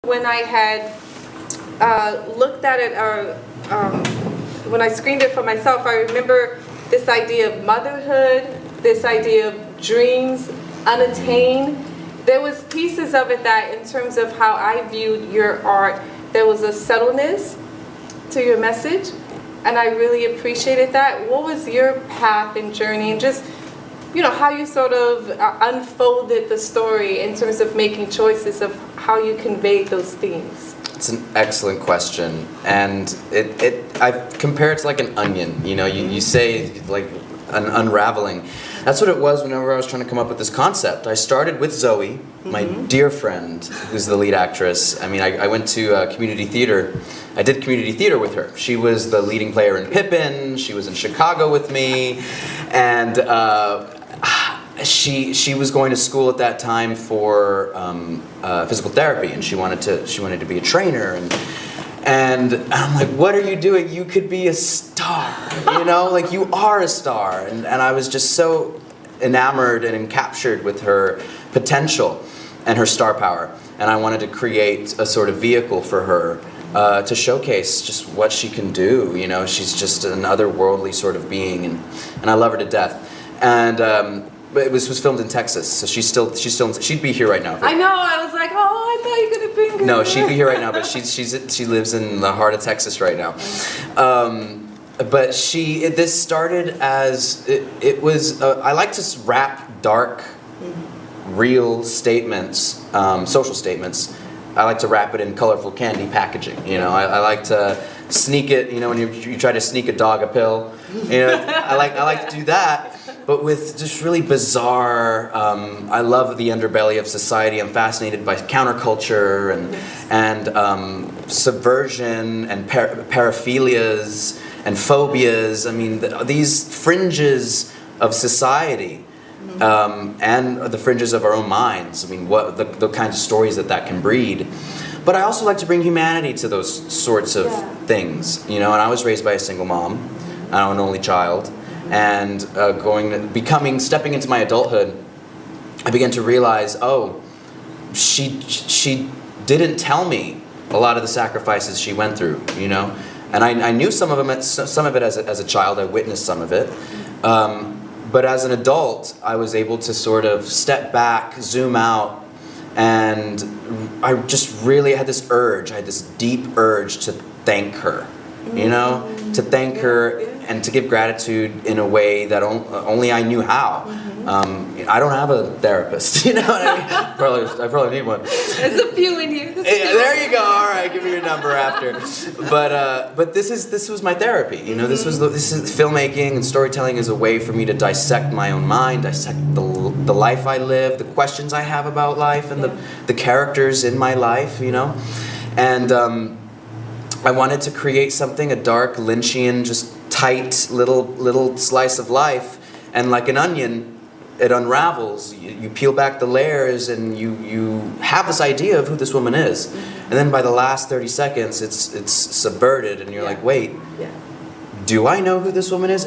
When I had looked at it, when I screened it for myself, I remember this idea of motherhood, this idea of dreams unattained. There was pieces of it that, in terms of how I viewed your art, there was a subtleness to your message, and I really appreciated that. What was your path and journey, and just, you know, how you sort of unfolded the story in terms of making choices of how you conveyed those themes? It's an excellent question, and I compare it to like an onion. You know, you say like an unraveling. That's what it was whenever I was trying to come up with this concept. I started with Zoe, my dear friend, who's the lead actress. I mean, I went to community theater. I did community theater with her. She was the leading player in Pippin. She was in Chicago with me, and she was going to school at that time for physical therapy, and she wanted to be a trainer, and I'm like, what are you doing? You could be a star, you know, like you are a star. And I was just so enamored and encaptured with her potential and her star power, and I wanted to create a sort of vehicle for her to showcase just what she can do. You know, she's just an otherworldly sort of being, and I love her to death. And but it was filmed in Texas, so she'd be here right now. I know. I was like, oh, I thought you were gonna bring her. No, she'd be here right now, but she lives in the heart of Texas right now. But this started as it was. I like to wrap dark, real statements, social statements. I like to wrap it in colorful candy packaging. You know, I like to sneak it. You know, when you try to sneak a dog a pill. You know, I like to do that. But with just really bizarre, I love the underbelly of society. I'm fascinated by counterculture and subversion and paraphilias and phobias. I mean, these fringes of society and the fringes of our own minds. I mean, what the kinds of stories that can breed. But I also like to bring humanity to those sorts of things. You know, and I was raised by a single mom. I'm an only child. And stepping into my adulthood, I began to realize, oh, she didn't tell me a lot of the sacrifices she went through, you know, and I knew some of it as a child. I witnessed some of it, but as an adult, I was able to sort of step back, zoom out, and I just really had this urge. I had this deep urge to thank her, you know, to thank her. And to give gratitude in a way that only I knew how. I don't have a therapist, you know what I mean? I probably need one. There's a few in here. There you go. All right, give me your number after. But this was my therapy. You know, this is filmmaking and storytelling is a way for me to dissect my own mind, dissect the life I live, the questions I have about life, and the characters in my life. You know, and I wanted to create something, a dark, Lynchian, just tight little slice of life, and like an onion, it unravels. You peel back the layers, and you have this idea of who this woman is, and then by the last 30 seconds, it's subverted, and you're like, wait, do I know who this woman is?